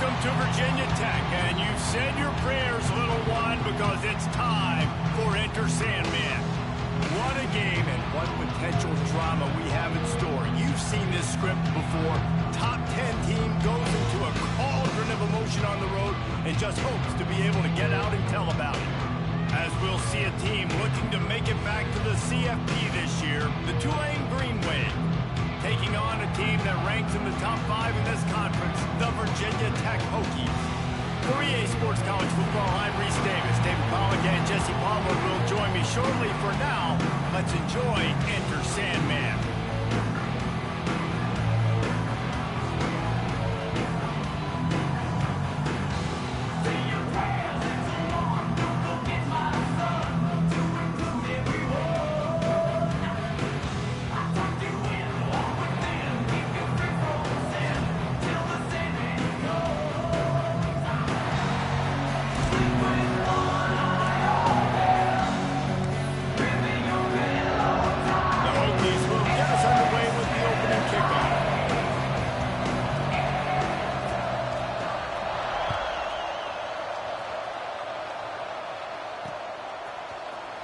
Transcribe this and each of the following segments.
Welcome to Virginia Tech, and you've said your prayers, little one, because it's time for Enter Sandman. What a game and what potential drama we have in store. You've seen this script before. Top 10 team goes into a cauldron of emotion on the road and just hopes to be able to get out and tell about it. As we'll see a team looking to make it back to the CFP this year, the Tulane Green Wave, taking on a team that ranks in the top 5 in this conference, the Virginia Tech Hokies. For EA Sports College Football, I'm Reese Davis. David Pollack and Jesse Palmer will join me shortly. For now, let's enjoy Enter Sandman.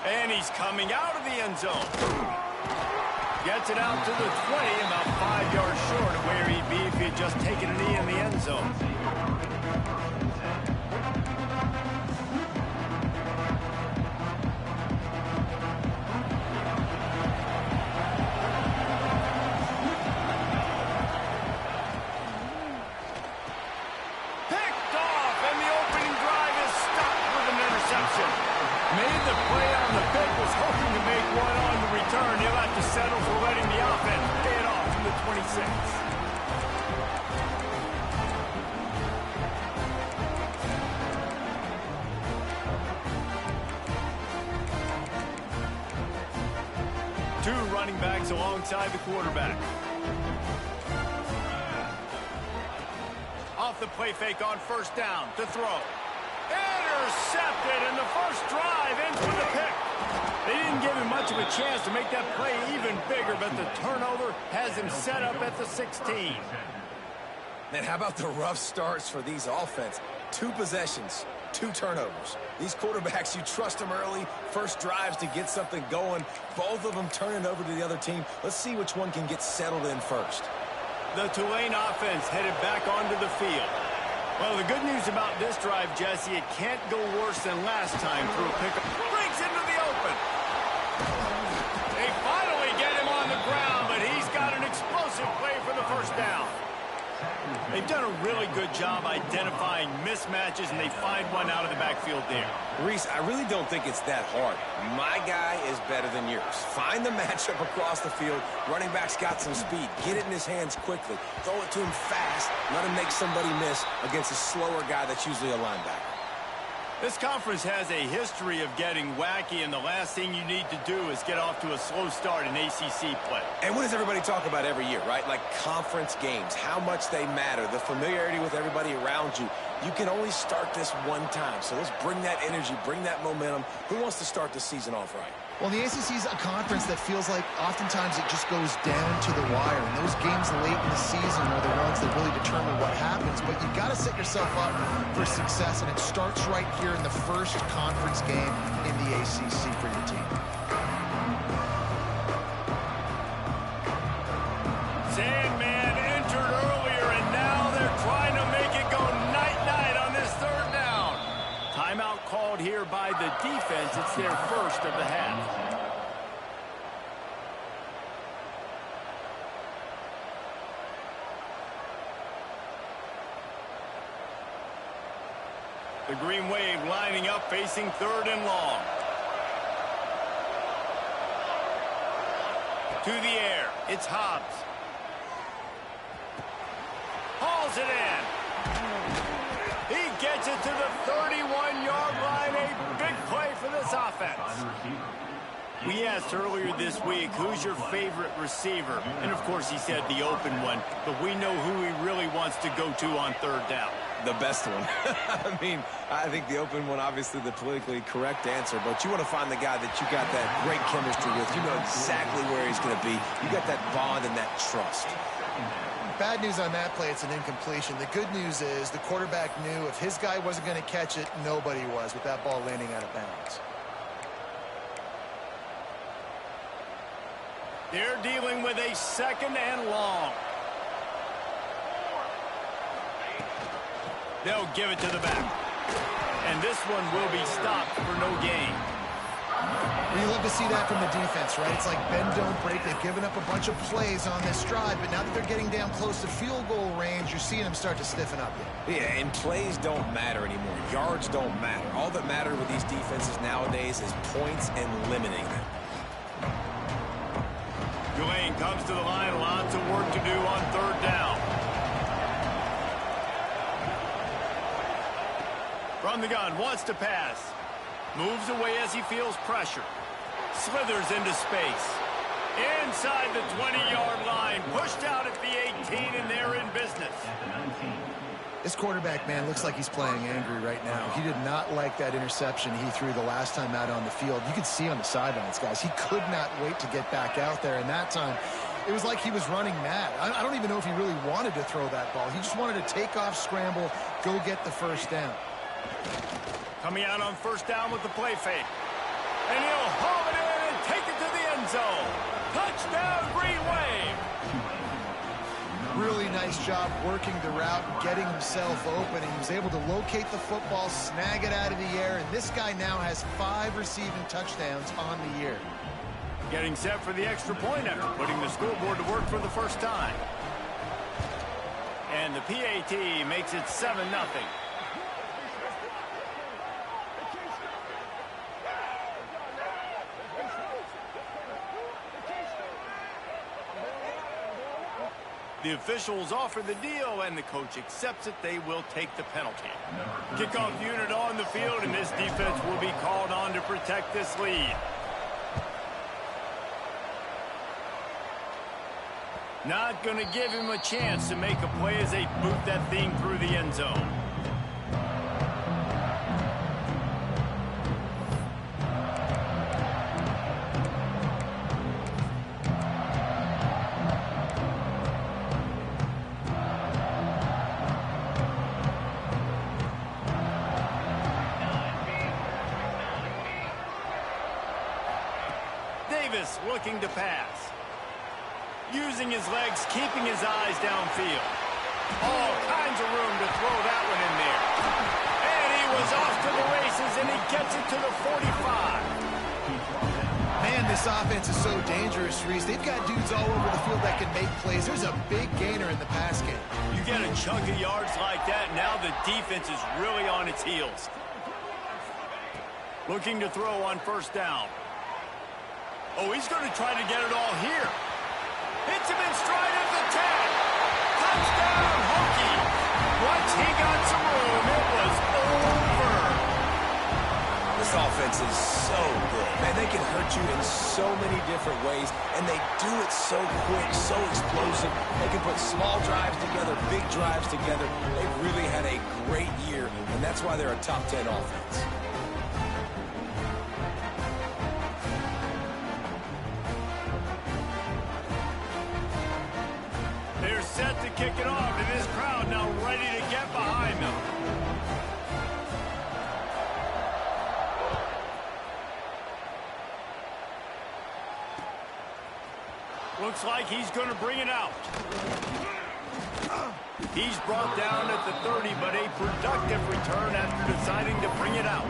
And he's coming out of the end zone. Gets it out to the 20, about 5 yards short of where he'd be if he had just taken a knee in the end zone. Picked off, and the opening drive is stopped with an interception. Made the play on the pick, was hoping to make one on the return. He'll have to settle for letting the offense pay it off from the 26. Two running backs alongside the quarterback. Off the play fake on first down to throw. Intercepted, and the first drive ends with a pick. They didn't give him much of a chance to make that play even bigger, but the turnover has him set up at the 16. Man, how about the rough starts for these offense? 2 possessions, 2 turnovers. These quarterbacks, you trust them early, first drives to get something going. Both of them turning over to the other team. Let's see which one can get settled in first. The Tulane offense headed back onto the field. Well, the good news about this drive, Jesse, it can't go worse than last time through a pickup. Breaks into the open. They finally get him on the ground, but he's got an explosive play for the first down. They've done a really good job identifying mismatches, and they find one out of the backfield there. Reese, I really don't think it's that hard. My guy is better than yours. Find the matchup across the field. Running back's got some speed. Get it in his hands quickly. Throw it to him fast. Let him make somebody miss against a slower guy that's usually a linebacker. This conference has a history of getting wacky, and the last thing you need to do is get off to a slow start in ACC play. And what does everybody talk about every year, right? Like conference games, how much they matter, the familiarity with everybody around you. You can only start this one time, so let's bring that energy, bring that momentum. Who wants to start the season off right? Well, the ACC is a conference that feels like oftentimes it just goes down to the wire. And those games late in the season are the ones that really determine what happens. But you've got to set yourself up for success, and it starts right here in the first conference game in the ACC for your team. Sandman entered earlier, and now they're trying to make it go night-night on this third down. Timeout called here by the defense. It's their first of the half. The Green Wave lining up, facing third and long. To the air, it's Hobbs. Hauls it in. He gets it to the 31-yard line. A big play for this offense. We asked earlier this week, who's your favorite receiver? And, of course, he said the open one. But we know who he really wants to go to on third down. The best one. I mean, I think the open one, obviously the politically correct answer, but you want to find the guy that you got that great chemistry with. You know exactly where he's going to be. You got that bond and that trust. bad news on that play, it's an incompletion. The good news is the quarterback knew if his guy wasn't going to catch it, nobody was with that ball landing out of bounds. They're dealing with a 2nd and long. They'll give it to the back. And this one will be stopped for no gain. Well, you love to see that from the defense, right? It's like bend, don't break. They've given up a bunch of plays on this drive, but now that they're getting down close to field goal range, you're seeing them start to stiffen up here. Yeah, and plays don't matter anymore. Yards don't matter. All that matter with these defenses nowadays is points and limiting them. Tulane comes to the line. Lots of work to do on 3rd down. From the gun, wants to pass. Moves away as he feels pressure. Slithers into space. Inside the 20-yard line. Pushed out at the 18, and they're in business. This quarterback, man, looks like he's playing angry right now. He did not like that interception he threw the last time out on the field. You could see on the sidelines, guys. He could not wait to get back out there, and that time it was like he was running mad. I don't even know if he really wanted to throw that ball. He just wanted to take off, scramble, go get the 1st down. Coming out on 1st down with the play fake. And he'll haul it in and take it to the end zone. Touchdown, Green Wave. Really nice job working the route and getting himself open. And he was able to locate the football, snag it out of the air. And this guy now has 5 receiving touchdowns on the year. Getting set for the extra point after putting the scoreboard to work for the first time. And the PAT makes it 7-0. The officials offer the deal, and the coach accepts it. They will take the penalty. Kickoff unit on the field, and this defense will be called on to protect this lead. Not going to give him a chance to make a play as they boot that thing through the end zone. Davis looking to pass. Using his legs, keeping his eyes downfield. All kinds of room to throw that one in there. And he was off to the races, and he gets it to the 45. Man, this offense is so dangerous, Reese. They've got dudes all over the field that can make plays. There's a big gainer in the pass game. You get a chunk of yards like that, now the defense is really on its heels. Looking to throw on 1st down. Oh, he's going to try to get it all here. Hits him in stride at the 10. Touchdown, Hokie. Once he got some room, it was over. This offense is so good. Man, they can hurt you in so many different ways, and they do it so quick, so explosive. They can put small drives together, big drives together. They've really had a great year, and that's why they're a top 10 offense. They're set to kick it off, and this crowd now ready to get behind them. Looks like he's going to bring it out. He's brought down at the 30, but a productive return after deciding to bring it out.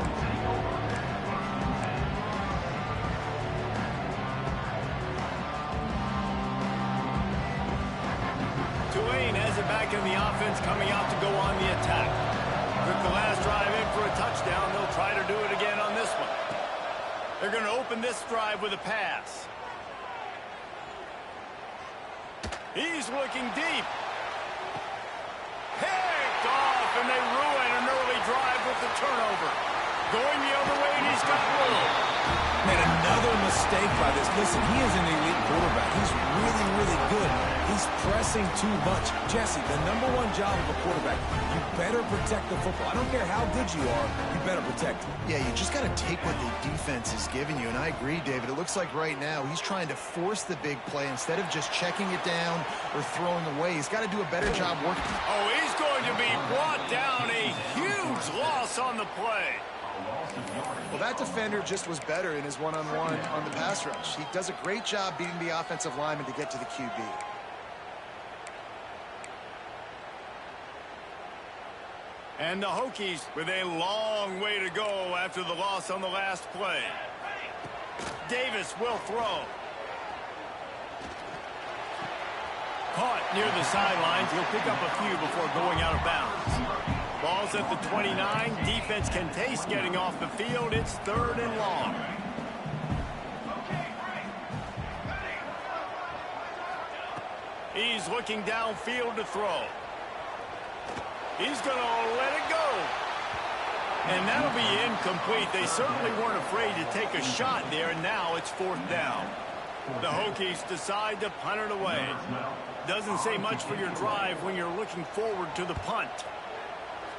Tulane has it back in the offense, coming out to go on the attack. Took the last drive in for a touchdown. They'll try to do it again on this one. They're going to open this drive with a pass. He's looking deep. Picked off, and they ruin an early drive with the turnover. Going the other way, and he's got room. Man, another mistake by this. Listen, he is an elite quarterback. He's really, really good. He's pressing too much. Jesse, the #1 job of a quarterback, you better protect the football. I don't care how good you are, you better protect it. Yeah, you just got to take what the defense is giving you, and I agree, David. It looks like right now he's trying to force the big play instead of just checking it down or throwing away. He's got to do a better job working. Oh, he's going to be brought down. A huge loss on the play. Well, that defender just was better in his one-on-one on the pass rush. He does a great job beating the offensive lineman to get to the QB. And the Hokies with a long way to go after the loss on the last play. Davis will throw. Caught near the sidelines. He'll pick up a few before going out of bounds. Ball's at the 29. Defense can taste getting off the field. It's 3rd and long. He's looking downfield to throw. He's going to let it go. And that'll be incomplete. They certainly weren't afraid to take a shot there, and now it's 4th down. The Hokies decide to punt it away. Doesn't say much for your drive when you're looking forward to the punt.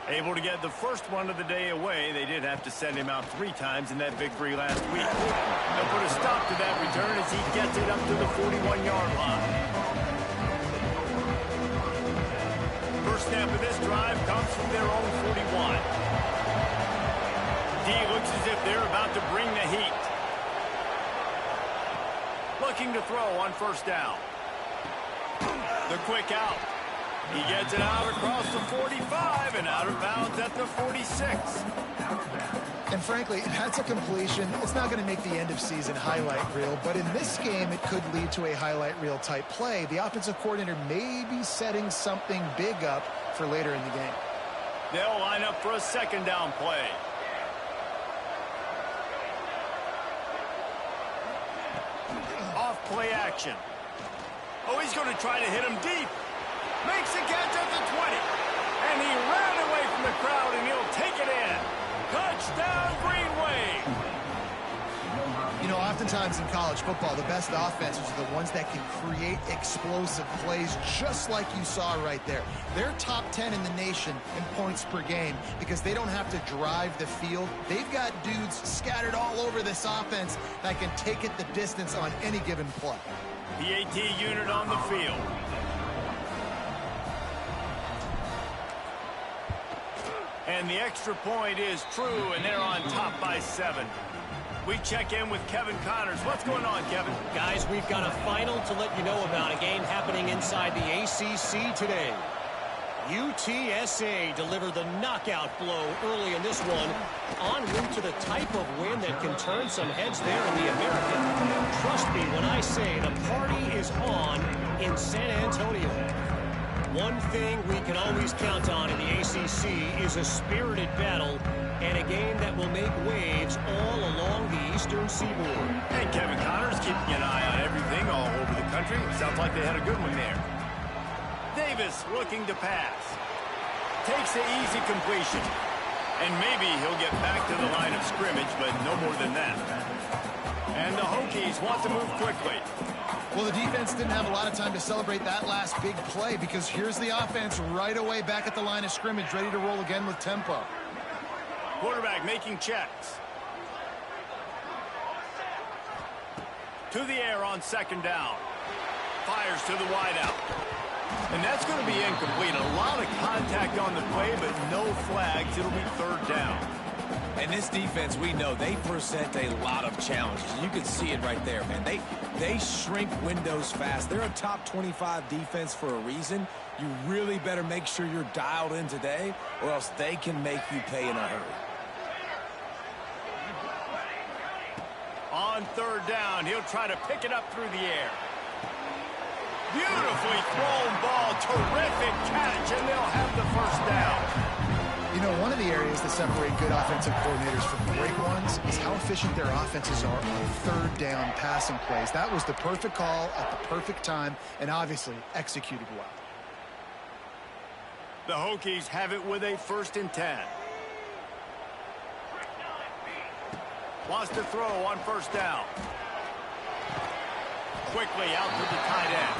Able to get the first one of the day away. They did have to send him out 3 times in that victory last week. They'll put a stop to that return as he gets it up to the 41-yard line. First snap of this drive comes from their own 41. D looks as if they're about to bring the heat. Looking to throw on 1st down. The quick out. He gets it out across the 45 and out of bounds at the 46. And frankly, that's a completion. It's not going to make the end of season highlight reel, but in this game, it could lead to a highlight reel type play. The offensive coordinator may be setting something big up for later in the game. They'll line up for a 2nd down play. Off play action. Oh, he's going to try to hit him deep. Makes a catch at the 20. And he ran away from the crowd, and he'll take it in. Touchdown, Green Wave. You know, oftentimes in college football, the best offenses are the ones that can create explosive plays, just like you saw right there. They're top 10 in the nation in points per game because they don't have to drive the field. They've got dudes scattered all over this offense that can take it the distance on any given play. PAT unit on the field. And the extra point is true, and they're on top by 7. We check in with Kevin Connors. What's going on, Kevin? Guys, we've got a final to let you know about, a game happening inside the ACC today. UTSA delivered the knockout blow early in this one, en route to the type of win that can turn some heads there in the American. Trust me when I say the party is on in San Antonio. One thing we can always count on in the ACC is a spirited battle and a game that will make waves all along the Eastern Seaboard. And Kevin Connors keeping an eye on everything all over the country. Sounds like they had a good one there. Davis looking to pass. Takes the easy completion. And maybe he'll get back to the line of scrimmage, but no more than that. And the Hokies want to move quickly. Well, the defense didn't have a lot of time to celebrate that last big play because here's the offense right away back at the line of scrimmage, ready to roll again with tempo. Quarterback making checks. To the air on 2nd down. Fires to the wideout. And that's going to be incomplete. A lot of contact on the play, but no flags. It'll be 3rd down. And this defense, we know, they present a lot of challenges. You can see it right there, man. They shrink windows fast. They're a top 25 defense for a reason. You really better make sure you're dialed in today, or else they can make you pay in a hurry. On 3rd down, he'll try to pick it up through the air. Beautifully thrown ball. Terrific catch, and they'll have the 1st down. You know, one of the areas that separate good offensive coordinators from great ones is how efficient their offenses are on 3rd down passing plays. That was the perfect call at the perfect time and obviously executed well. The Hokies have it with a 1st and 10. Wants to throw on first down. Quickly out to the tight end.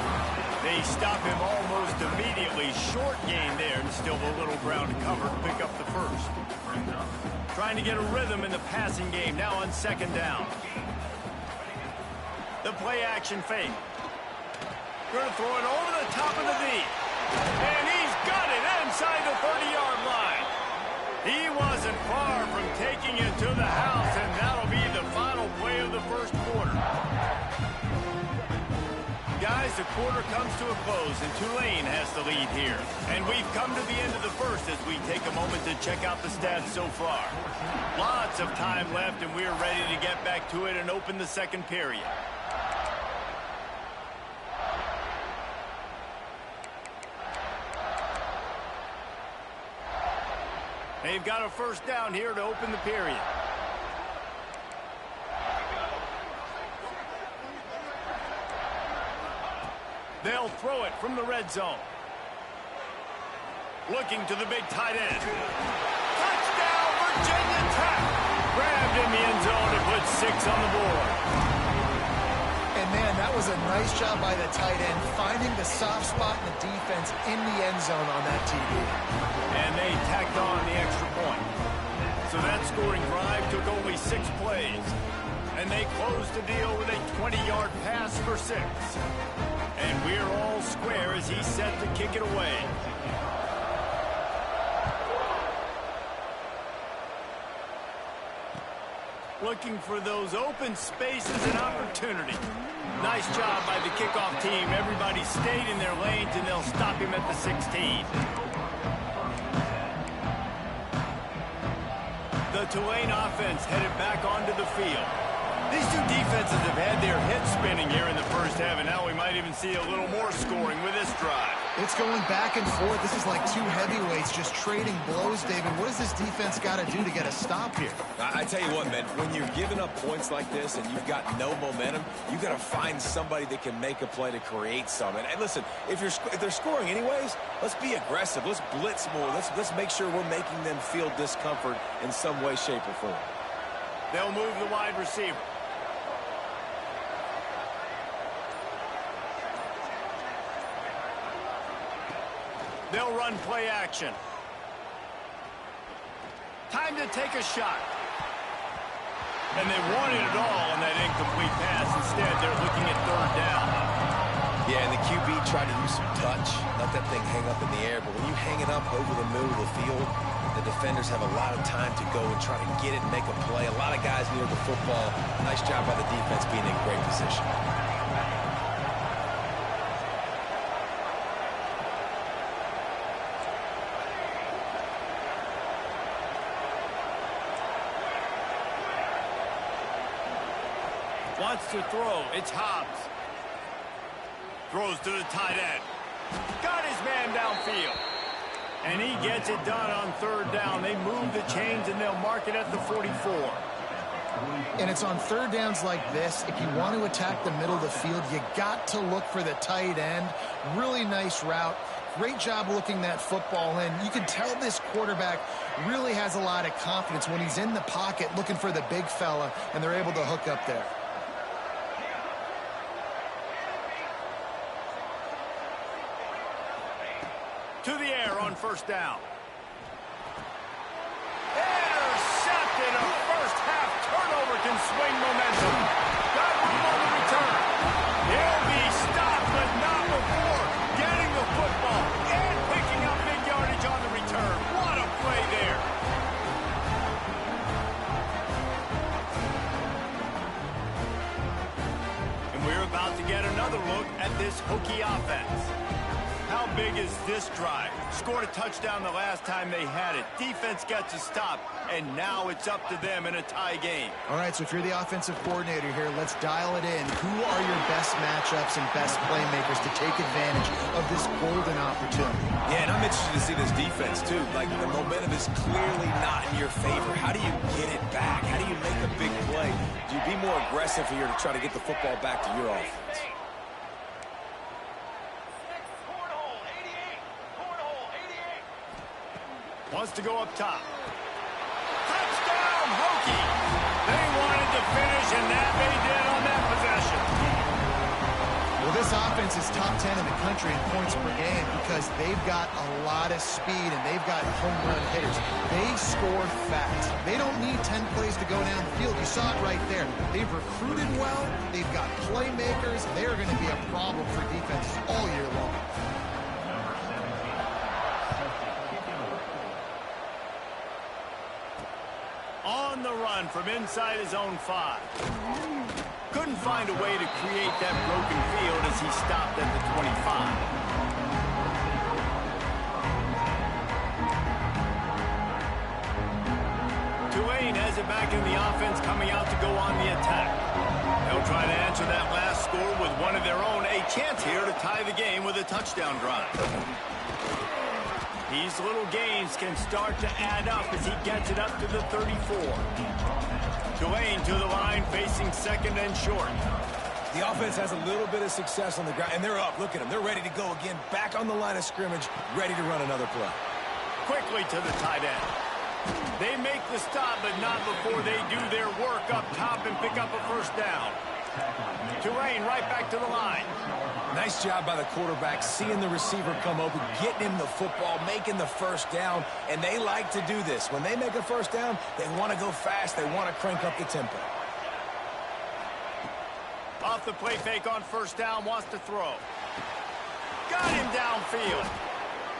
They stop him almost immediately. Short gain there, and still a little ground covered. Pick up the first. Trying to get a rhythm in the passing game. Now on second down. The play action fake. Going to throw it over the top of the V. And he's got it inside the 30-yard line. He wasn't far from taking it to the house, and that'll be the final play of the first quarter. Guys, the quarter comes to a close, and Tulane has the lead here. And we've come to the end of the first as we take a moment to check out the stats so far. Lots of time left, and we're ready to get back to it and open the second period. They've got a first down here to open the period. They'll throw it from the red zone. Looking to the big tight end. Touchdown, Virginia Tech! Grabbed in the end zone and put 6 on the board. And man, that was a nice job by the tight end, finding the soft spot in the defense in the end zone on that TD. And they tacked on the extra point. So that scoring drive took only 6 plays. And they closed the deal with a 20-yard pass for 6. And we're all square as he's set to kick it away. Looking for those open spaces and opportunity. Nice job by the kickoff team. Everybody stayed in their lanes, and they'll stop him at the 16. The Tulane offense headed back onto the field. These two defenses have had their heads spinning here in the first half, and now we might even see a little more scoring with this drive. It's going back and forth. This is like two heavyweights just trading blows, David. What does this defense got to do to get a stop here? I tell you what, man, when you're giving up points like this and you've got no momentum, you got to find somebody that can make a play to create some. And listen, if they're scoring anyways, let's be aggressive. Let's blitz more. Let's make sure we're making them feel discomfort in some way, shape, or form. They'll move the wide receiver. They'll run play action. Time to take a shot. And they wanted it all on that incomplete pass. Instead, they're looking at third down. Yeah, and the QB tried to use some touch, let that thing hang up in the air. But when you hang it up over the middle of the field, the defenders have a lot of time to go and try to get it and make a play. A lot of guys near the football. Nice job by the defense being in great position. Wants to throw. It's Hobbs. Throws to the tight end. Got his man downfield. And he gets it done on third down. They move the chains, and they'll mark it at the 44. And it's on third downs like this. If you want to attack the middle of the field, you got to look for the tight end. Really nice route. Great job looking that football in. You can tell this quarterback really has a lot of confidence when he's in the pocket looking for the big fella, and they're able to hook up there. To the air on first down. Intercepted. A first half turnover can swing momentum. Got room on the return. He'll be stopped, but not before getting the football and picking up big yardage on the return. What a play there. And we're about to get another look at this Hokie offense. How big is this drive? Scored a touchdown the last time they had it. Defense gets a stop, and now it's up to them in a tie game. All right, so if you're the offensive coordinator here, let's dial it in. Who are your best matchups and best playmakers to take advantage of this golden opportunity? Yeah, and I'm interested to see this defense, too. Like, the momentum is clearly not in your favor. How do you get it back? How do you make a big play? Do you be more aggressive here to try to get the football back to your offense? Wants to go up top. Touchdown, Hokie! They wanted that they did on that possession. Well, this offense is top 10 in the country in points per game because they've got a lot of speed and they've got home run hitters. They score fast. They don't need 10 plays to go down the field. You saw it right there. They've recruited well. They've got playmakers. They're going to be a problem for defenses all year long. On the run from inside his own 5. Couldn't find a way to create that broken field as he stopped at the 25. Tulane has it back in the offense, coming out to go on the attack. They'll try to answer that last score with one of their own. A chance here to tie the game with a touchdown drive. These little gains can start to add up as he gets it up to the 34. Tulane to the line, facing second and short. The offense has a little bit of success on the ground, and they're up. Look at them. They're ready to go again, back on the line of scrimmage, ready to run another play. Quickly to the tight end. They make the stop, but not before they do their work up top and pick up a first down. Tulane right back to the line. Nice job by the quarterback, seeing the receiver come open, getting him the football, making the first down, and they like to do this. When they make a first down, they want to go fast. They want to crank up the tempo. Off the play fake on first down, wants to throw. Got him downfield.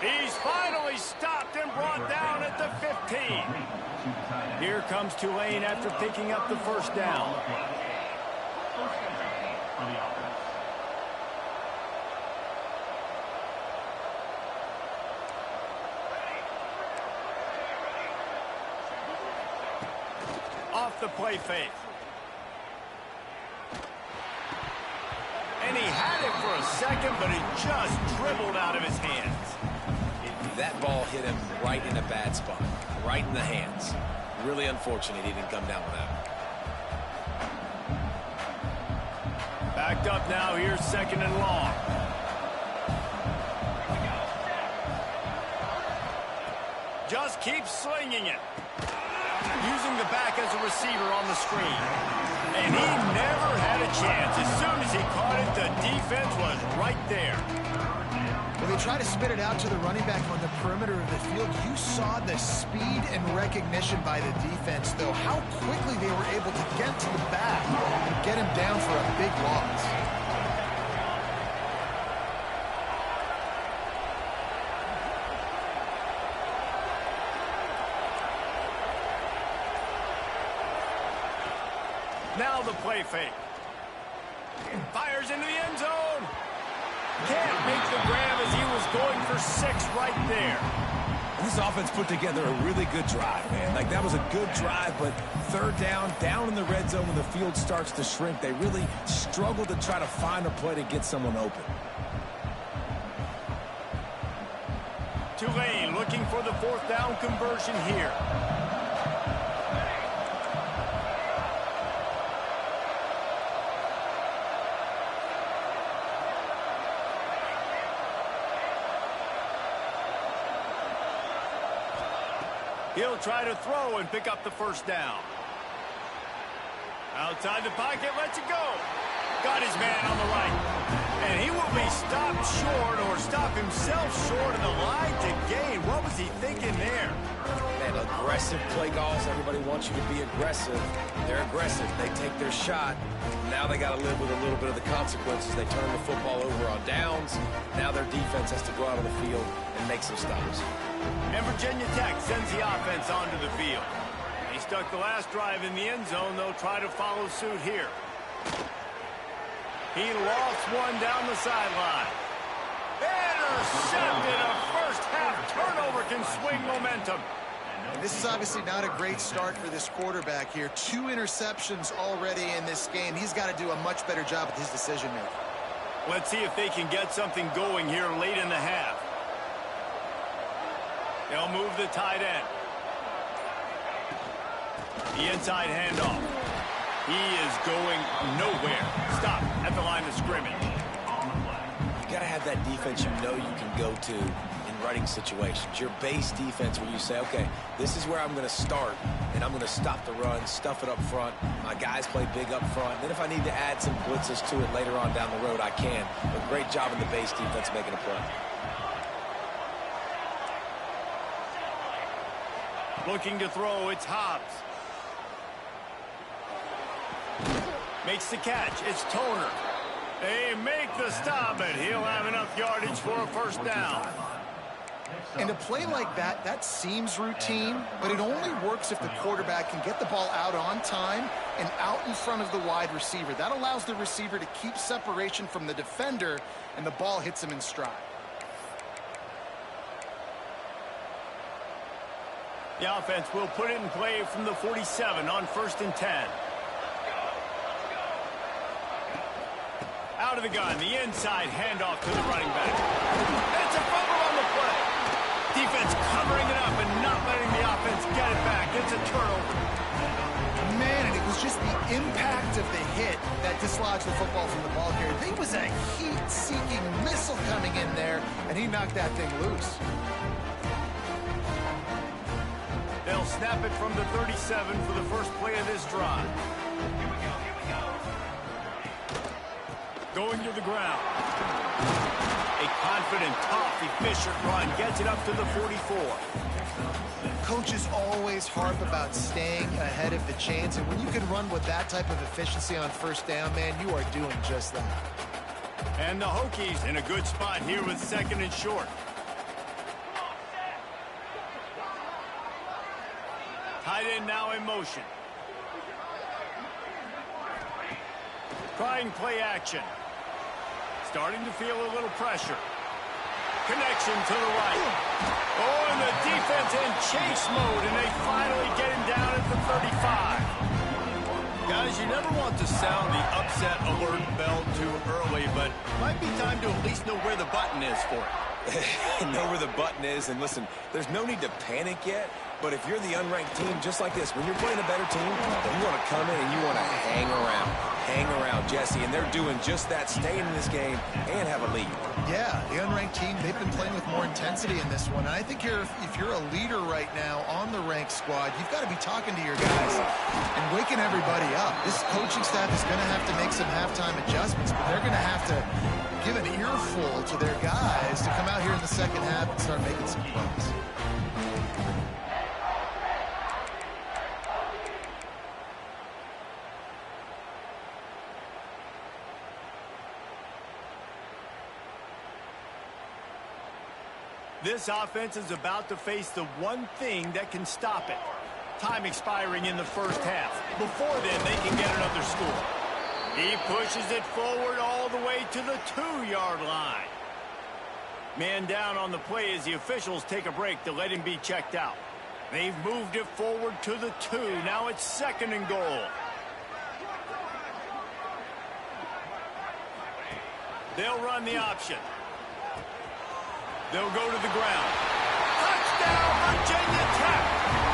He's finally stopped and brought down at the 15. Here comes Tulane after picking up the first down. Off the play fake. And he had it for a second, but it just dribbled out of his hands. That ball hit him right in a bad spot, right in the hands. Really unfortunate he didn't come down with that. Backed up now, here's second and long. Just keeps slinging it. Using the back as a receiver on the screen. And he never had a chance. As soon as he caught it, the defense was right there. When they try to spit it out to the running back on the perimeter of the field, you saw the speed and recognition by the defense, though, how quickly they were able to get to the back and get him down for a big loss. Now the play fake. Fires into the end zone. Can't make the grab as he was going for 6 right there. And this offense put together a really good drive, man. Like, that was a good drive, but third down in the red zone when the field starts to shrink, they really struggle to try to find a play to get someone open. Tulane looking for the 4th down conversion here. He'll try to throw and pick up the first down. Outside the pocket, lets it go. Got his man on the right. And he will be stopped short or stop himself short of the line to gain. What was he thinking there? Man, aggressive play calls. Everybody wants you to be aggressive. They're aggressive. They take their shot. Now they got to live with a little bit of the consequences. They turn the football over on downs. Now their defense has to go out on the field and make some stops. And Virginia Tech sends the offense onto the field. They stuck the last drive in the end zone. They'll try to follow suit here. He lofts one down the sideline. Intercepted. A first-half turnover can swing momentum. This is obviously not a great start for this quarterback here. 2 interceptions already in this game. He's got to do a much better job with his decision-making. Let's see if they can get something going here late in the half. They'll move the tight end. The inside handoff. He is going nowhere. Stop at the line of scrimmage. You got to have that defense you know you can go to in running situations. Your base defense where you say, okay, this is where I'm going to start, and I'm going to stop the run, stuff it up front. My guys play big up front. Then if I need to add some blitzes to it later on down the road, I can. But great job in the base defense making a play. Looking to throw, it's Hobbs. Makes the catch, it's Toner. They make the stop, but he'll have enough yardage for a first down. And a play like that, that seems routine, but it only works if the quarterback can get the ball out on time and out in front of the wide receiver. That allows the receiver to keep separation from the defender, and the ball hits him in stride. The offense will put it in play from the 47 on 1st and 10. Out of the gun, the inside handoff to the running back. And it's a fumble on the play. Defense covering it up and not letting the offense get it back. It's a turnover. Man, and it was just the impact of the hit that dislodged the football from the ball carrier. There was a heat-seeking missile coming in there, and he knocked that thing loose. They'll snap it from the 37 for the first play of this drive. Going to the ground. A confident, tough, efficient run gets it up to the 44. Coaches always harp about staying ahead of the chains, and when you can run with that type of efficiency on first down, man, you are doing just that. And the Hokies in a good spot here with 2nd and short. Tight end now in motion. Trying play action. Starting to feel a little pressure. Connection to the right. Oh, and the defense in chase mode, and they finally get him down at the 35. Guys, you never want to sound the upset alert bell too early, but it might be time to at least know where the button is for it. Know where the button is, and listen, there's no need to panic yet, but if you're the unranked team, just like this, when you're playing a better team, you want to come in and you want to hang around, Jesse, and they're doing just that, staying in this game and have a lead. Yeah, the unranked team, they've been playing with more intensity in this one. And I think if you're a leader right now on the ranked squad, you've got to be talking to your guys and waking everybody up. This coaching staff is going to have to make some halftime adjustments, but they're going to have to give an earful to their guys to come out here in the second half and start making some plays. This offense is about to face the one thing that can stop it. Time expiring in the first half. Before then, they can get another score. He pushes it forward all the way to the 2-yard line. Man down on the play as the officials take a break to let him be checked out. They've moved it forward to the 2. Now it's 2nd and goal. They'll run the option. They'll go to the ground. Touchdown, Virginia Tech!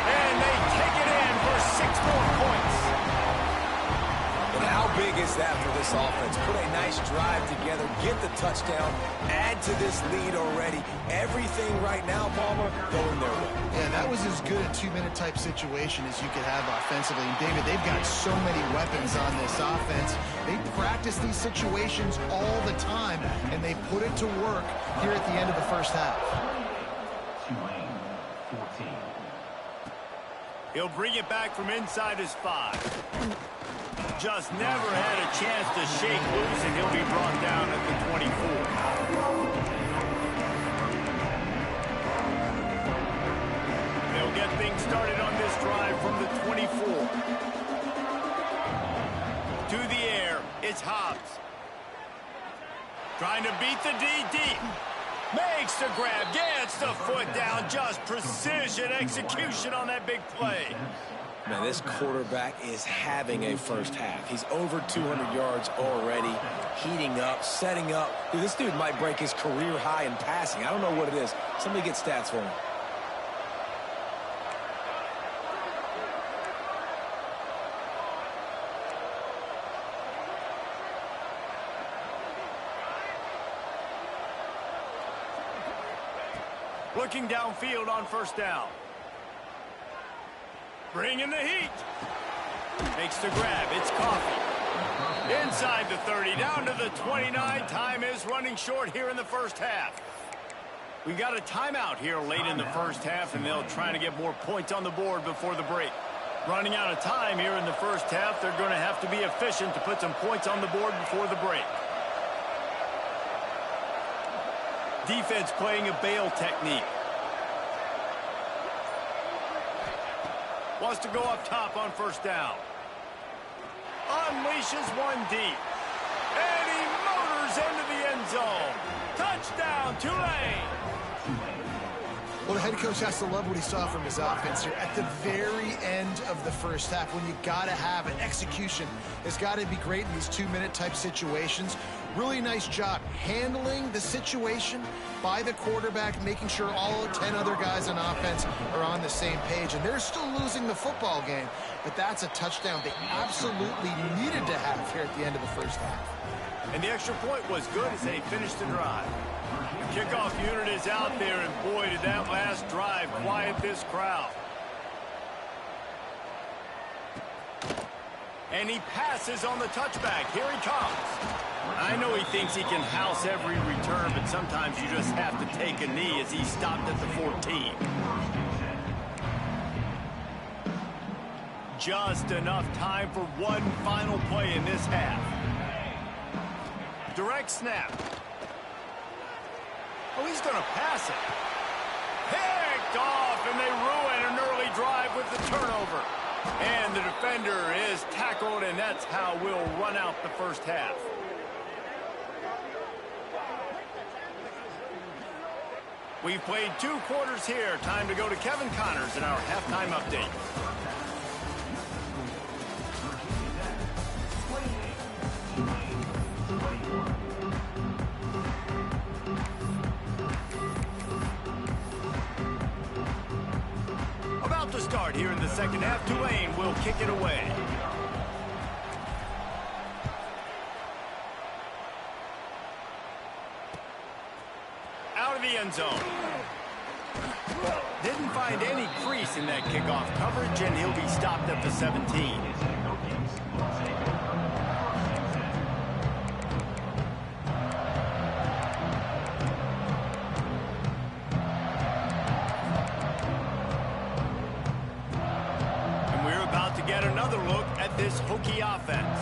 And they take it in for 6 more points. And how big is that for this offense? Put a nice drive together, get the touchdown, add to this lead already. Everything right now, Palmer, going their way. Yeah, that was as good a 2-minute type situation as you could have offensively. And David, they've got so many weapons on this offense. They practice these situations all the time, and they put it to work here at the end of the first half. He'll bring it back from inside his 5. Just never had a chance to shake loose, and he'll be brought down at the 24. They'll get things started on this drive from the 24. To the air, it's Hobbs. Trying to beat the D deep. Makes the grab, gets the foot down. Just precision execution on that big play. Man, this quarterback is having a first half. He's over 200 yards already, heating up, setting up. Dude, this dude might break his career high in passing. I don't know what it is. Somebody get stats for him. Looking downfield on first down. Bringing the heat. Makes the grab. It's Coffee. Inside the 30, down to the 29. Time is running short here in the first half. We got a timeout here late in the first half, and they'll try to get more points on the board before the break. Running out of time here in the first half, they're going to have to be efficient to put some points on the board before the break. Defense playing a bail technique. Wants to go up top on first down. Unleashes one deep. And he motors into the end zone. Touchdown, Tulane! Well, the head coach has to love what he saw from his offense here at the very end of the first half, when you got to have it. Execution has got to be great in these two-minute type situations. Really nice job handling the situation by the quarterback, making sure all 10 other guys on offense are on the same page. And they're still losing the football game, but that's a touchdown they absolutely needed to have here at the end of the first half. And the extra point was good as they finished the drive. The kickoff unit is out there, and boy, did that last drive quiet this crowd. And he passes on the touchback. Here he comes. I know he thinks he can house every return, but sometimes you just have to take a knee as he stopped at the 14. Just enough time for one final play in this half. Direct snap. Oh, he's going to pass it. Picked off, and they ruin an early drive with the turnover. And the defender is tackled, and that's how we'll run out the first half. We've played 2 quarters here. Time to go to Kevin Connors in our halftime update. About to start here in the second half. Tulane will kick it away. Out of the end zone. Didn't find any crease in that kickoff coverage, and he'll be stopped at the 17. This Hokie offense.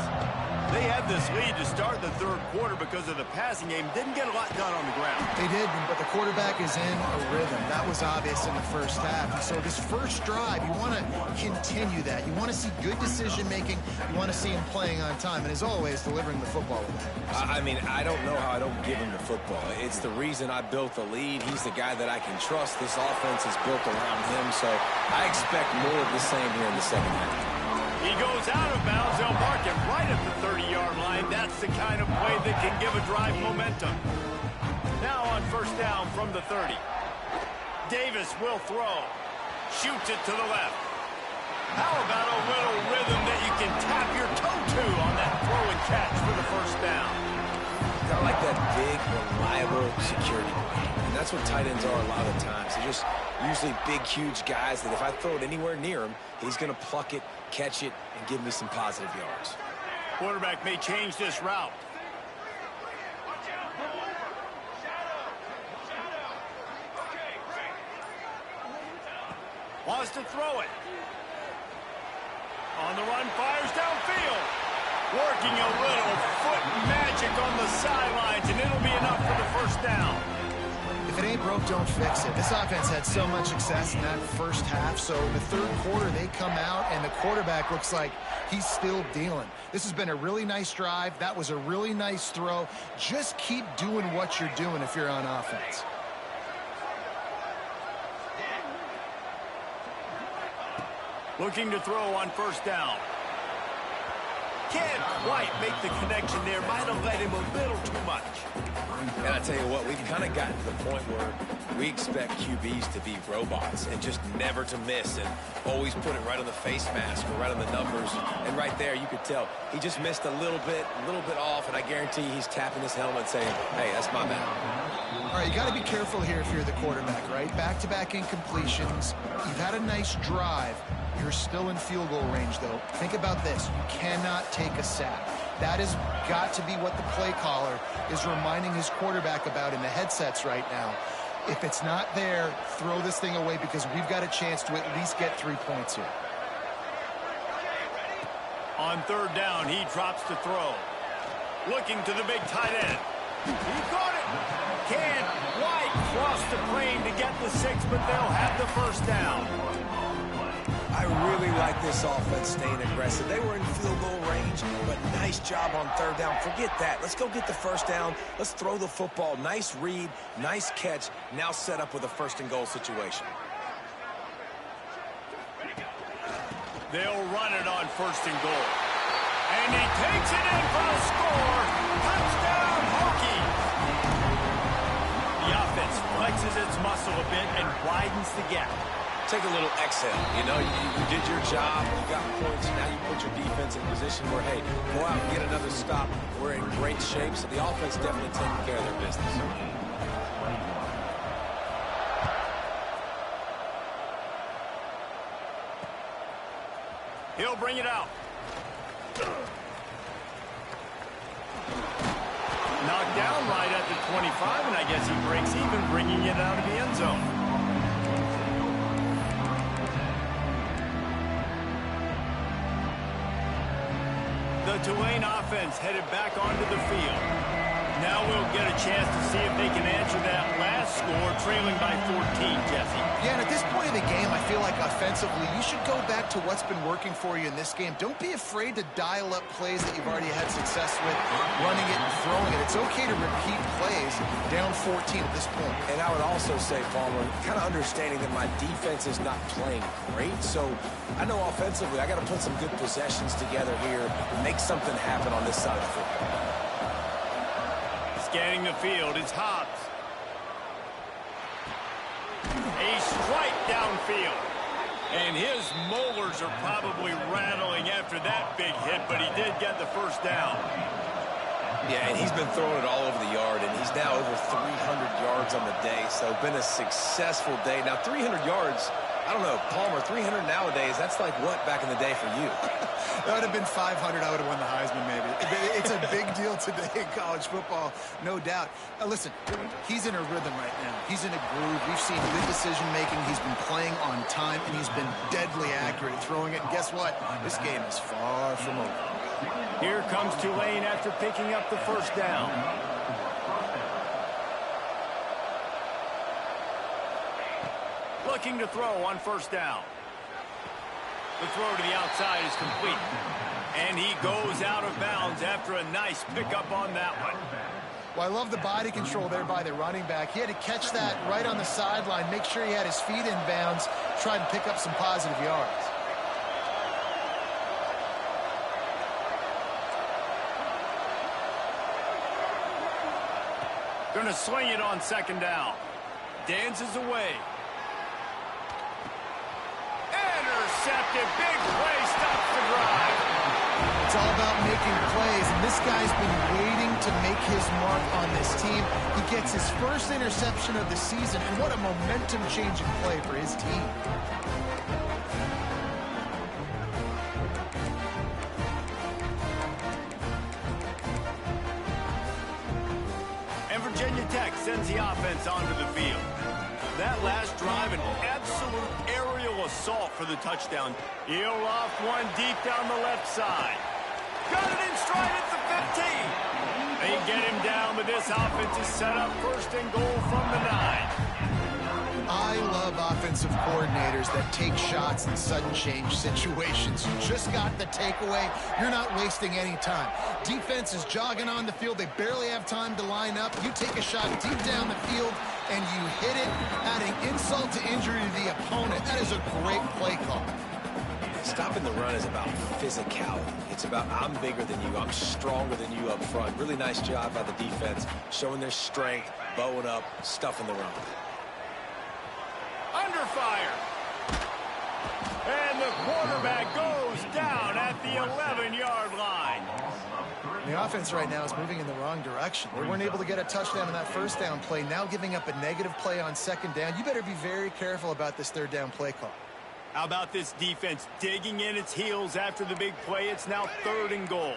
They had this lead to start the third quarter because of the passing game. Didn't get a lot done on the ground. They did, but the quarterback is in a rhythm. That was obvious in the first half. And so this first drive, you want to continue that. You want to see good decision-making. You want to see him playing on time. And as always, delivering the football with that. I mean, I don't know how I don't give him the football. It's the reason I built the lead. He's the guy that I can trust. This offense is built around him. So I expect more of the same here in the second half. He goes out of bounds. They'll mark him right at the 30-yard line. That's the kind of play that can give a drive momentum. Now on first down from the 30. Davis will throw. Shoots it to the left. How about a little rhythm that you can tap your toe to on that throw and catch for the first down? Kind of like that big, reliable security blanket. And that's what tight ends are a lot of the times. They're just usually big, huge guys that if I throw it anywhere near him, he's going to pluck it, catch it, and give me some positive yards. Quarterback may change this route. Wants to throw it. On the run, fires downfield. Working a little foot magic on the sidelines, and it'll be enough for the first down. If it ain't broke, don't fix it. This offense had so much success in that first half, so in the third quarter they come out and the quarterback looks like he's still dealing. This has been a really nice drive. That was a really nice throw. Just keep doing what you're doing if you're on offense. Looking to throw on first down. Can't quite make the connection there. Might have let him a little too much. And I tell you what, we've kind of gotten to the point where we expect QBs to be robots and just never to miss and always put it right on the face mask or right on the numbers. And right there, you could tell he just missed a little bit off, and I guarantee he's tapping his helmet saying, hey, that's my man. All right, you got to be careful here if you're the quarterback, right? Back-to-back incompletions. You've had a nice drive. You're still in field goal range, though. Think about this. You cannot take a sack. That has got to be what the play caller is reminding his quarterback about in the headsets right now. If it's not there, throw this thing away because we've got a chance to at least get 3 points here. On third down, he drops to throw. Looking to the big tight end. He caught it. Can White cross the plane to get the 6, but they'll have the first down. I really like this offense staying aggressive. They were in field goal range, but nice job on third down. Forget that. Let's go get the first down. Let's throw the football. Nice read, nice catch. Now set up with a first and goal situation. They'll run it on first and goal. And he takes it in for a score. Touchdown, Hokie. The offense flexes its muscle a bit and widens the gap. Take a little exhale. You know, you did your job. You got points. Now you put your defense in a position where, hey, go out and get another stop. We're in great shape, so the offense definitely taking care of their business. He'll bring it out. Knocked down right at the 25, and I guess he breaks even, bringing it out of the end zone. The Tulane offense headed back onto the field. Now we'll get a chance to see if they can answer that last score, trailing by 14, Jesse. Yeah, and at this point of the game, I feel like offensively, you should go back to what's been working for you in this game. Don't be afraid to dial up plays that you've already had success with, running it and throwing it. It's okay to repeat plays down 14 at this point. And I would also say, Palmer, kind of understanding that my defense is not playing great, so I know offensively I got to put some good possessions together here and make something happen on this side of the football. Scanning the field, it's Hobbs. A strike downfield. And his molars are probably rattling after that big hit, but he did get the first down. Yeah, and he's been throwing it all over the yard, and he's now over 300 yards on the day, so been a successful day. Now, 300 yards, I don't know, Palmer, 300 nowadays, that's like what back in the day for you? That would have been 500. I would have won the Heisman, maybe. It's a big deal today in college football, no doubt. Listen, he's in a rhythm right now. He's in a groove. We've seen good decision-making. He's been playing on time, and he's been deadly accurate at throwing it. And guess what? This game is far from over. Here comes Tulane after picking up the first down. Looking to throw on first down. The throw to the outside is complete. And he goes out of bounds after a nice pickup on that one. Well, I love the body control there by the running back. He had to catch that right on the sideline, make sure he had his feet in bounds, try to pick up some positive yards. Going to sling it on second down. Dances away. Intercepted. Big play. Stops the drive. It's all about making plays, and this guy's been waiting to make his mark on this team. He gets his first interception of the season, and what a momentum-changing play for his team. And Virginia Tech sends the offense onto the field. That last drive, an absolute aerial assault for the touchdown. He'll off one deep down the left side. Got it in stride at the 15. They get him down, but this offense is set up first and goal from the 9. I love offensive coordinators that take shots in sudden change situations. You just got the takeaway. You're not wasting any time. Defense is jogging on the field. They barely have time to line up. You take a shot deep down the field, and you hit it, adding insult to injury to the opponent. That is a great play call. Stopping the run is about physicality. It's about I'm bigger than you. I'm stronger than you up front. Really nice job by the defense, showing their strength, bowing up, stuffing the run. Under fire. And the quarterback goes down at the 11-yard line. The offense right now is moving in the wrong direction. They weren't able to get a touchdown in that first down play, now giving up a negative play on second down. You better be very careful about this third down play call. How about this defense digging in its heels after the big play? It's now 3rd and goal.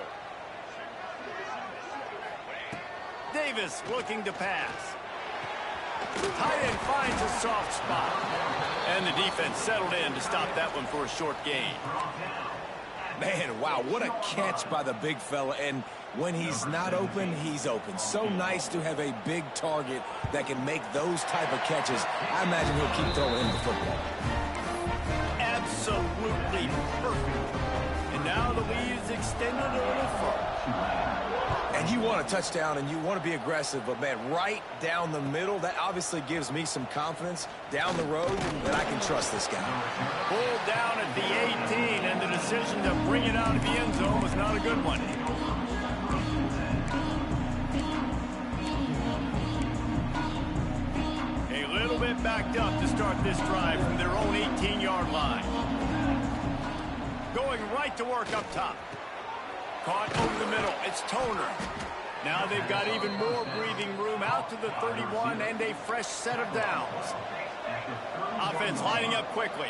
Davis looking to pass. Tight end finds a soft spot. And the defense settled in to stop that one for a short gain. Man, wow, what a catch by the big fella. And when he's not open, he's open. So nice to have a big target that can make those type of catches. I imagine he'll keep throwing him the football. Absolutely perfect. And now the lead is extended a little further. And you want a touchdown and you want to be aggressive, but man, right down the middle, that obviously gives me some confidence down the road that I can trust this guy. Pulled down at the 18, and the decision to bring it out of the end zone was not a good one. A little bit backed up to start this drive from their own 18-yard line. Going right to work up top. Caught over the middle. It's Toner. Now they've got even more breathing room out to the 31 and a fresh set of downs. Offense lining up quickly.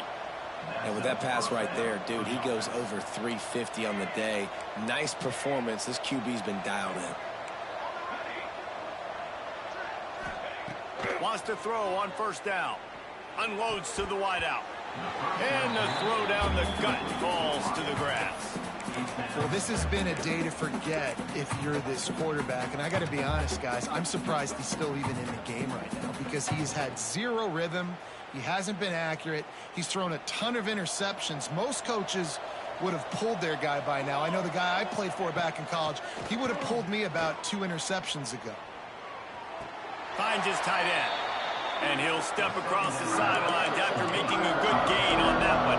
And with that pass right there, dude, he goes over 350 on the day. Nice performance. This QB's been dialed in. Wants to throw on first down. Unloads to the wideout. And the throw down the gut falls to the grass. Well, this has been a day to forget if you're this quarterback. And I got to be honest, guys, I'm surprised he's still even in the game right now because he's had zero rhythm. He hasn't been accurate. He's thrown a ton of interceptions. Most coaches would have pulled their guy by now. I know the guy I played for back in college, he would have pulled me about 2 interceptions ago. Finds his tight end. And he'll step across the sidelines after making a good gain on that one.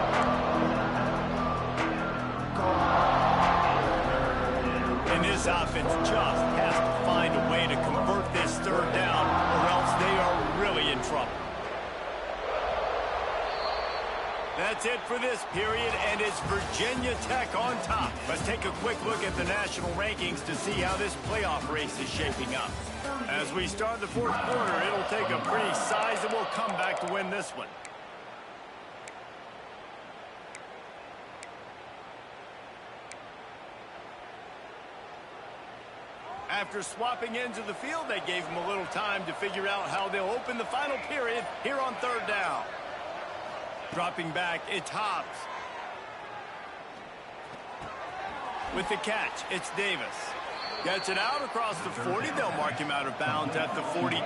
And this offense just has to find a way to convert this third down, or else they are really in trouble. That's it for this period, and it's Virginia Tech on top. Let's take a quick look at the national rankings to see how this playoff race is shaping up. As we start the fourth quarter, it'll take a pretty sizable comeback to win this one. After swapping ends of the field, they gave them a little time to figure out how they'll open the final period here on third down. Dropping back, it's Hobbs. With the catch, it's Davis. Gets it out across the 40. They'll mark him out of bounds at the 42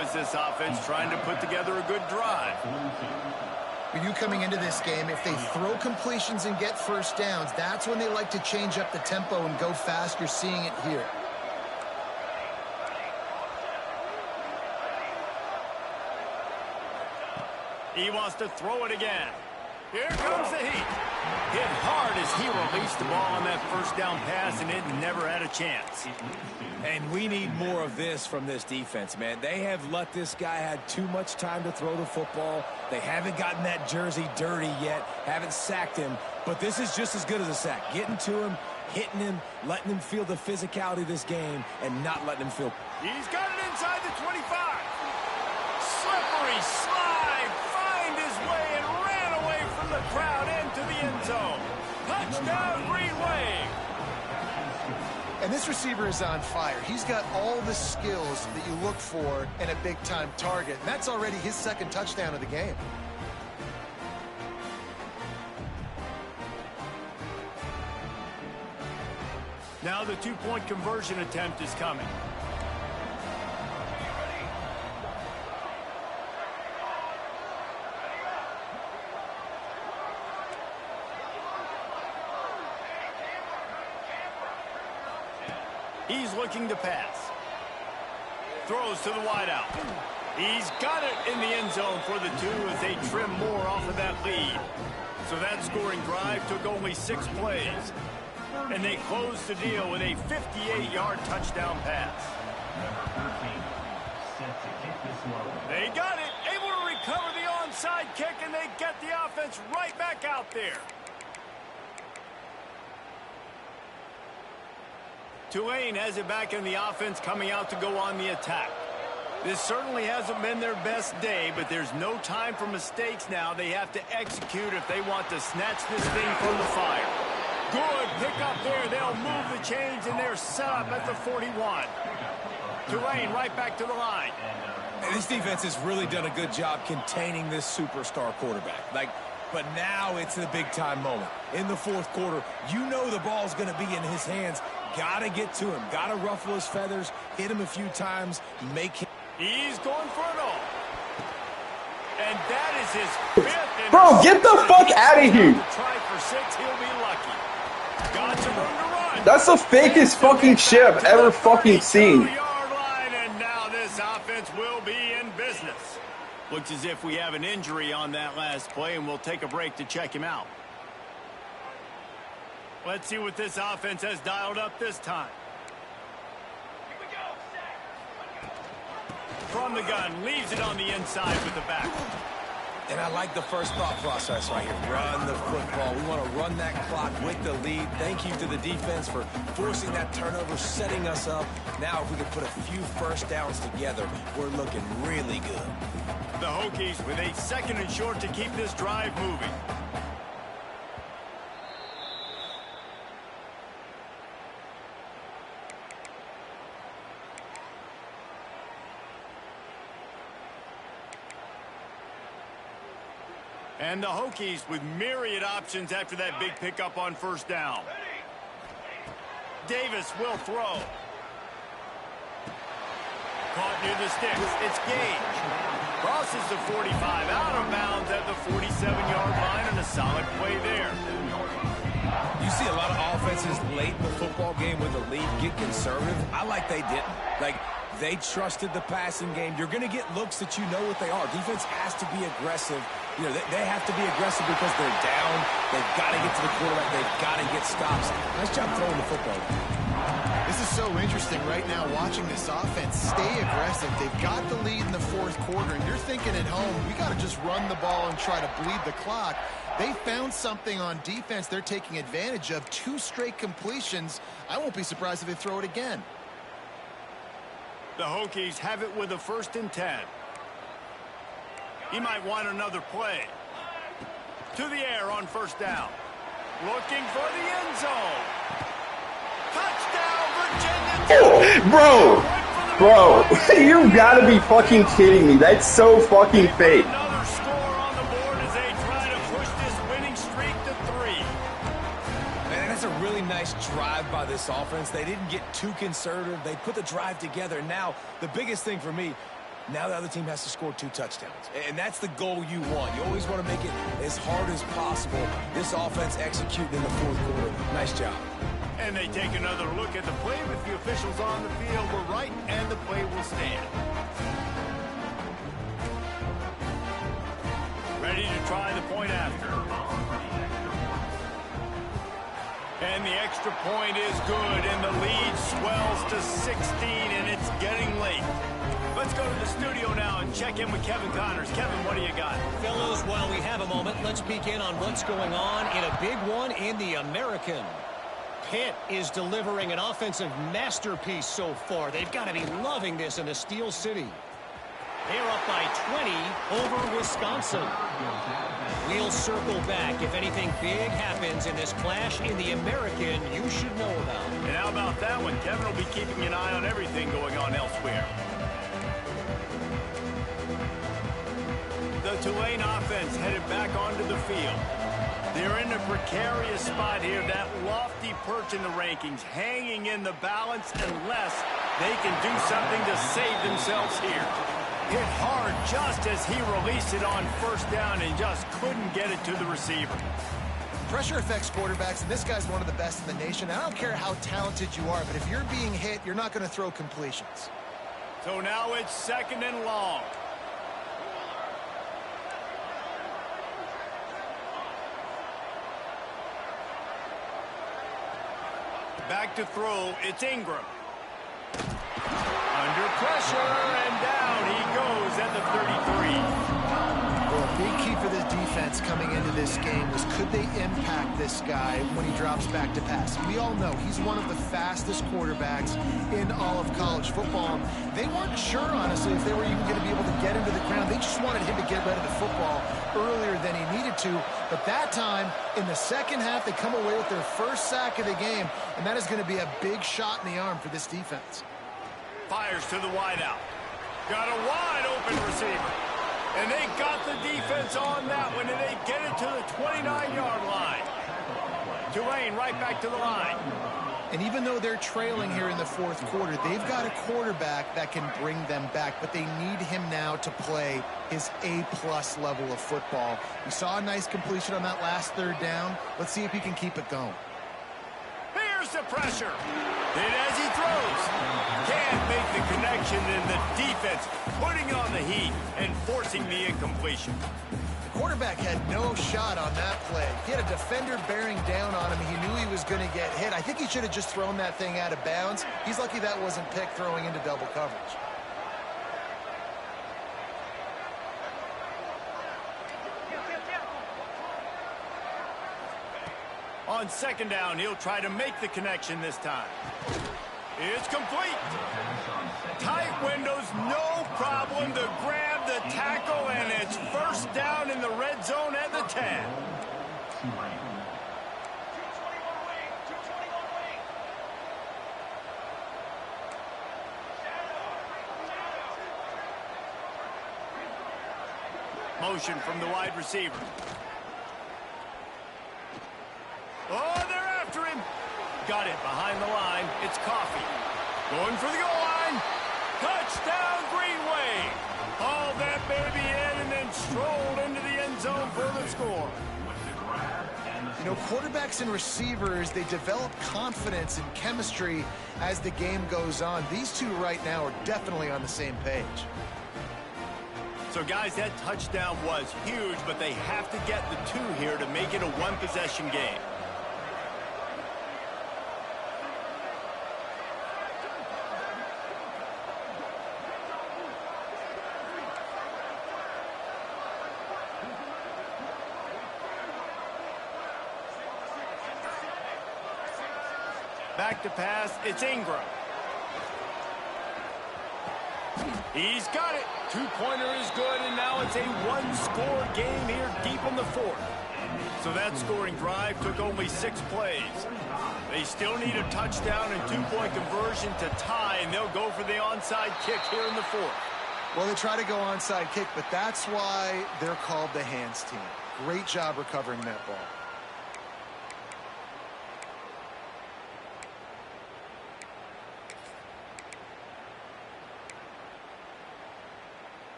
as this offense trying to put together a good drive. For you coming into this game, if they throw completions and get first downs, that's when they like to change up the tempo and go fast. You're seeing it here. He wants to throw it again. Here comes the heat. Hit hard as he released the ball on that first down pass, and it never had a chance. And we need more of this from this defense, man. They have let this guy have too much time to throw the football. They haven't gotten that jersey dirty yet, haven't sacked him. But this is just as good as a sack. Getting to him, hitting him, letting him feel the physicality of this game, and not letting him feel. He's got it inside the 25. Slippery slide, find his way and ran away from the crowd into the end zone. Touchdown, Green Wave. And this receiver is on fire. He's got all the skills that you look for in a big-time target. And that's already his second touchdown of the game. Now the two-point conversion attempt is coming. He's looking to pass. Throws to the wideout. He's got it in the end zone for the two as they trim more off of that lead. So that scoring drive took only 6 plays. And they closed the deal with a 58-yard touchdown pass. They got it, able to recover the onside kick, and they get the offense right back out there. Tulane has it back in the offense, coming out to go on the attack. This certainly hasn't been their best day, but there's no time for mistakes now. They have to execute if they want to snatch this thing from the fire. Good pick up there. They'll move the chains, and they're set up at the 41. Tulane right back to the line. And this defense has really done a good job containing this superstar quarterback. But now it's the big-time moment. In the fourth quarter, you know the ball's going to be in his hands. Got to get to him. Got to ruffle his feathers, hit him a few times, make him. He's going for it all. And that is his fifth. Bro, get the fuck out of here. Try for 6, he'll be lucky. Got some room to run. That's the fakest fucking shit I've ever fucking seen. And now this offense will be in business. Looks as if we have an injury on that last play, and we'll take a break to check him out. Let's see what this offense has dialed up this time. From the gun, leaves it on the inside with the back. And I like the first thought process right here. Run the football. We want to run that clock with the lead. Thank you to the defense for forcing that turnover, setting us up. Now if we can put a few first downs together, we're looking really good. The Hokies with a 2nd and short to keep this drive moving. And the Hokies with myriad options after that big pickup on first down. Davis will throw. Caught near the sticks. It's Gage. Crosses the 45, out of bounds at the 47-yard line, and a solid play there. You see a lot of offenses late in the football game with a lead get conservative. I like they didn't. They trusted the passing game. You're going to get looks that you know what they are. Defense has to be aggressive. You know, they have to be aggressive because they're down. They've got to get to the quarterback. They've got to get stops. Nice job throwing the football. This is so interesting right now watching this offense stay aggressive. They've got the lead in the fourth quarter, and you're thinking at home, we got to just run the ball and try to bleed the clock. They found something on defense they're taking advantage of. 2 straight completions. I won't be surprised if they throw it again. The Hokies have it with a 1st and 10. He might want another play. To the air on first down. Looking for the end zone. Touchdown, Virginia. Bro, you gotta be fucking kidding me. That's so fucking fake. Another score on the board as they try to push this winning streak to 3. Man, that's a really nice drive by this offense. They didn't get too conservative. They put the drive together. Now, the biggest thing for me, now the other team has to score 2 touchdowns. And that's the goal you want. You always want to make it as hard as possible. This offense executing in the fourth quarter. Nice job. And they take another look at the play with the officials on the field. We're right, and the play will stand. Ready to try the point after. And the extra point is good, and the lead swells to 16, and it's getting late. Let's go to the studio now and check in with Kevin Connors. Kevin, what do you got? Fellows, while we have a moment, let's begin on what's going on in a big one in the American. Pitt is delivering an offensive masterpiece so far. They've got to be loving this in the Steel City. They're up by 20 over Wisconsin. We'll circle back if anything big happens in this clash in the American you should know about. And how about that one? Kevin will be keeping an eye on everything going on elsewhere. The Tulane offense headed back onto the field. They're in a precarious spot here, that lofty perch in the rankings, hanging in the balance unless they can do something to save themselves here. Hit hard just as he released it on first down and just couldn't get it to the receiver. Pressure affects quarterbacks, and this guy's one of the best in the nation. I don't care how talented you are, but if you're being hit, you're not going to throw completions. So now it's 2nd and long. Back to throw, it's Ingram. Under pressure, and down he goes at the 33. Well, a big key for this defense defense coming into this game was, could they impact this guy when he drops back to pass? We all know he's one of the fastest quarterbacks in all of college football. They weren't sure, honestly, if they were even going to be able to get him to the ground. They just wanted him to get rid of the football earlier than he needed to. But that time, in the second half, they come away with their first sack of the game, and that is going to be a big shot in the arm for this defense. Fires to the wideout. Got a wide open receiver. And they got the defense on that one, and they get it to the 29-yard line. Tulane right back to the line. And even though they're trailing here in the fourth quarter, they've got a quarterback that can bring them back, but they need him now to play his A-plus level of football. We saw a nice completion on that last third down. Let's see if he can keep it going. Here's the pressure. And as he throws, can't make the connection, and the defense putting on the heat and forcing the incompletion. The quarterback had no shot on that play. He had a defender bearing down on him. He knew he was going to get hit. I think he should have just thrown that thing out of bounds. He's lucky that wasn't picked throwing into double coverage. On second down, he'll try to make the connection this time. It's complete. Tight windows, no problem to grab the tackle, and it's first down in the red zone at the 10. Motion from the wide receiver. Oh, they're after him. Got it behind the line. It's Coffee. Going for the goal line. Touchdown, Greenway. Hauled that baby in and then strolled into the end zone for the score. You know, quarterbacks and receivers, they develop confidence and chemistry as the game goes on. These two right now are definitely on the same page. So, guys, that touchdown was huge, but they have to get the two here to make it a one-possession game. Back to pass, it's Ingram. He's got it. Two-pointer is good, and now it's a one-score game here deep in the fourth. So that scoring drive took only 6 plays. They still need a touchdown and two-point conversion to tie, and they'll go for the onside kick here in the fourth. Well, they try to go onside kick, but that's why they're called the hands team. Great job recovering that ball.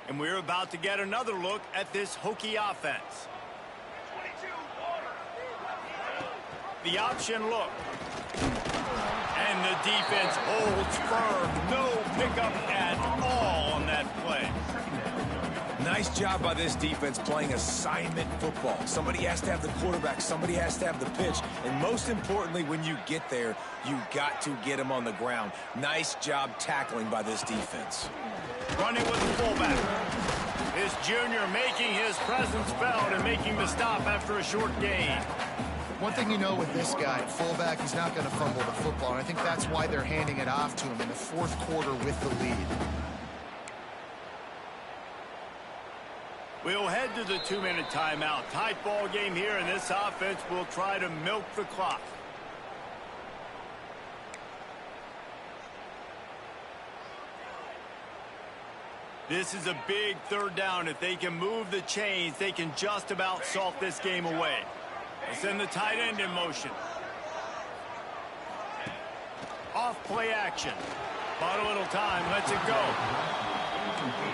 And we're about to get another look at this Hokie offense. The option look. And the defense holds firm. No pickup at all on that play. Nice job by this defense playing assignment football. Somebody has to have the quarterback. Somebody has to have the pitch. And most importantly, when you get there, you got to get him on the ground. Nice job tackling by this defense. Running with the fullback. His junior making his presence felt and making the stop after a short gain. One thing you know with this guy, fullback, he's not going to fumble the football. And I think that's why they're handing it off to him in the fourth quarter with the lead. We'll head to the 2-minute timeout. Tight ball game here, and this offense will try to milk the clock. This is a big third down. If they can move the chains, they can just about salt this game away. They send the tight end in motion. Off play action. Bought a little time, lets it go.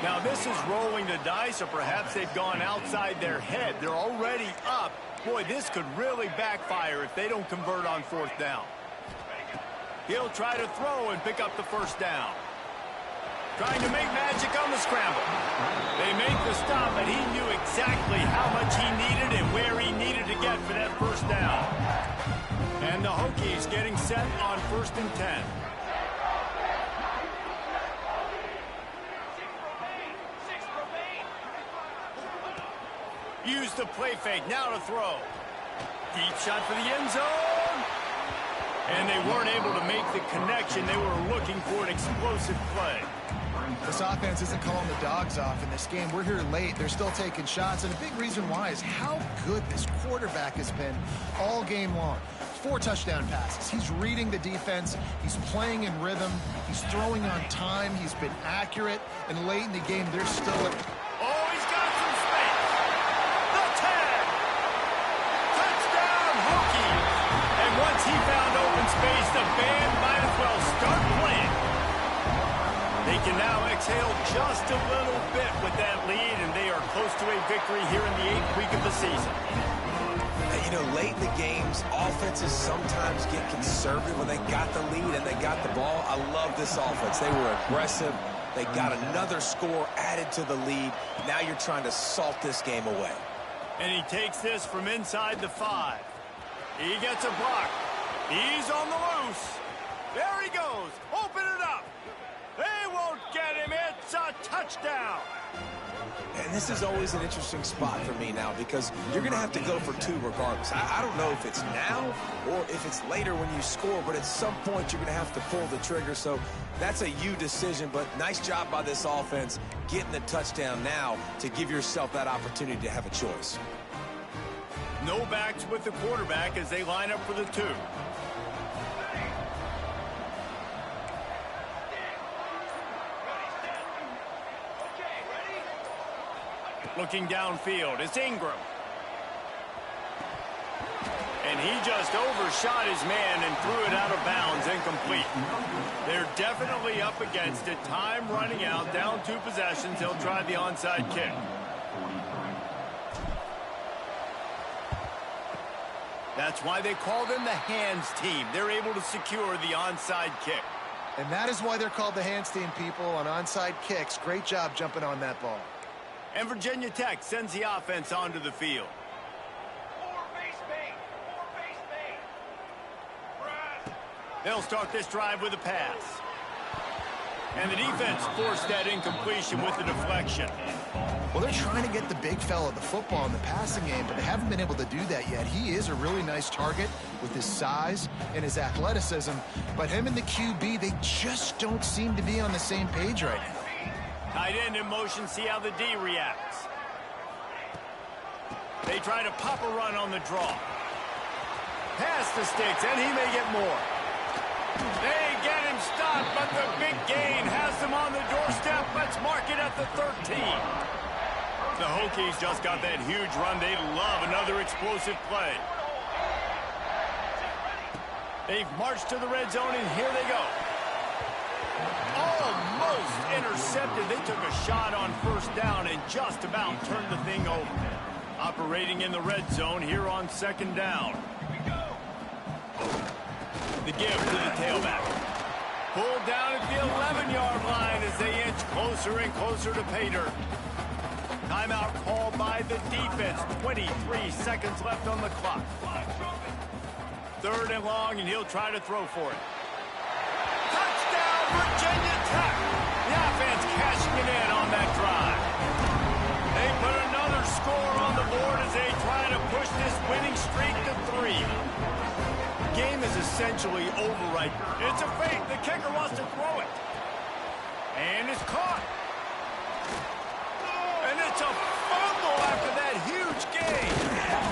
Now this is rolling the dice, or perhaps they've gone outside their head. They're already up. Boy, this could really backfire if they don't convert on fourth down. He'll try to throw and pick up the first down. Trying to make magic on the scramble. They make the stop, and he knew exactly how much he needed and where he needed to get for that first down. And the Hokies getting set on 1st and 10. Use the play fake. Now to throw. Deep shot for the end zone. And they weren't able to make the connection. They were looking for an explosive play. This offense isn't calling the dogs off in this game. We're here late. They're still taking shots. And a big reason why is how good this quarterback has been all game long. 4 touchdown passes. He's reading the defense. He's playing in rhythm. He's throwing on time. He's been accurate. And late in the game, they're still... Oh, he's got some space. The tag. Touchdown, Hokie. And once he found open space, the band might as well start playing. They can now exhale just a little bit with that lead, and they are close to a victory here in the 8th week of the season. You know, late in the games, offenses sometimes get conservative when they got the lead and they got the ball. I love this offense. They were aggressive. They got another score added to the lead. Now you're trying to salt this game away. And he takes this from inside the 5. He gets a block. He's on the loose. There he goes. Open it up. They won't get him. It's a touchdown. And this is always an interesting spot for me now because you're going to have to go for 2 regardless. I don't know if it's now or if it's later when you score, but at some point you're going to have to pull the trigger. So that's a you decision, but nice job by this offense getting the touchdown now to give yourself that opportunity to have a choice. No backs with the quarterback as they line up for the 2. Looking downfield, it's Ingram. And he just overshot his man and threw it out of bounds, incomplete. They're definitely up against it. Time running out, down 2 possessions. They'll try the onside kick. That's why they call them the hands team. They're able to secure the onside kick. And that is why they're called the hands team, people, on onside kicks. Great job jumping on that ball. And Virginia Tech sends the offense onto the field. They'll start this drive with a pass. And the defense forced that incompletion with the deflection. Well, they're trying to get the big fella the football in the passing game, but they haven't been able to do that yet. He is a really nice target with his size and his athleticism, but him and the QB, they just don't seem to be on the same page right now. Tight end in motion, see how the D reacts. They try to pop a run on the draw. Pass the sticks, and he may get more. They get him stopped, but the big gain has them on the doorstep. Let's mark it at the 13. The Hokies just got that huge run. They love another explosive play. They've marched to the red zone, and here they go. Almost intercepted. They took a shot on first down and just about turned the thing over. Operating in the red zone here on 2nd down. The give to the tailback. Pulled down at the 11-yard line as they inch closer and closer to pay dirt. Timeout called by the defense. 23 seconds left on the clock. 3rd and long, and he'll try to throw for it. Touchdown, Virginia Tech. The offense cashing it in on that drive. They put another score on the board as they try to push this winning streak to 3. Game is essentially over right now. It's a fake. The kicker wants to throw it. And it's caught. And it's a fumble after that huge gain.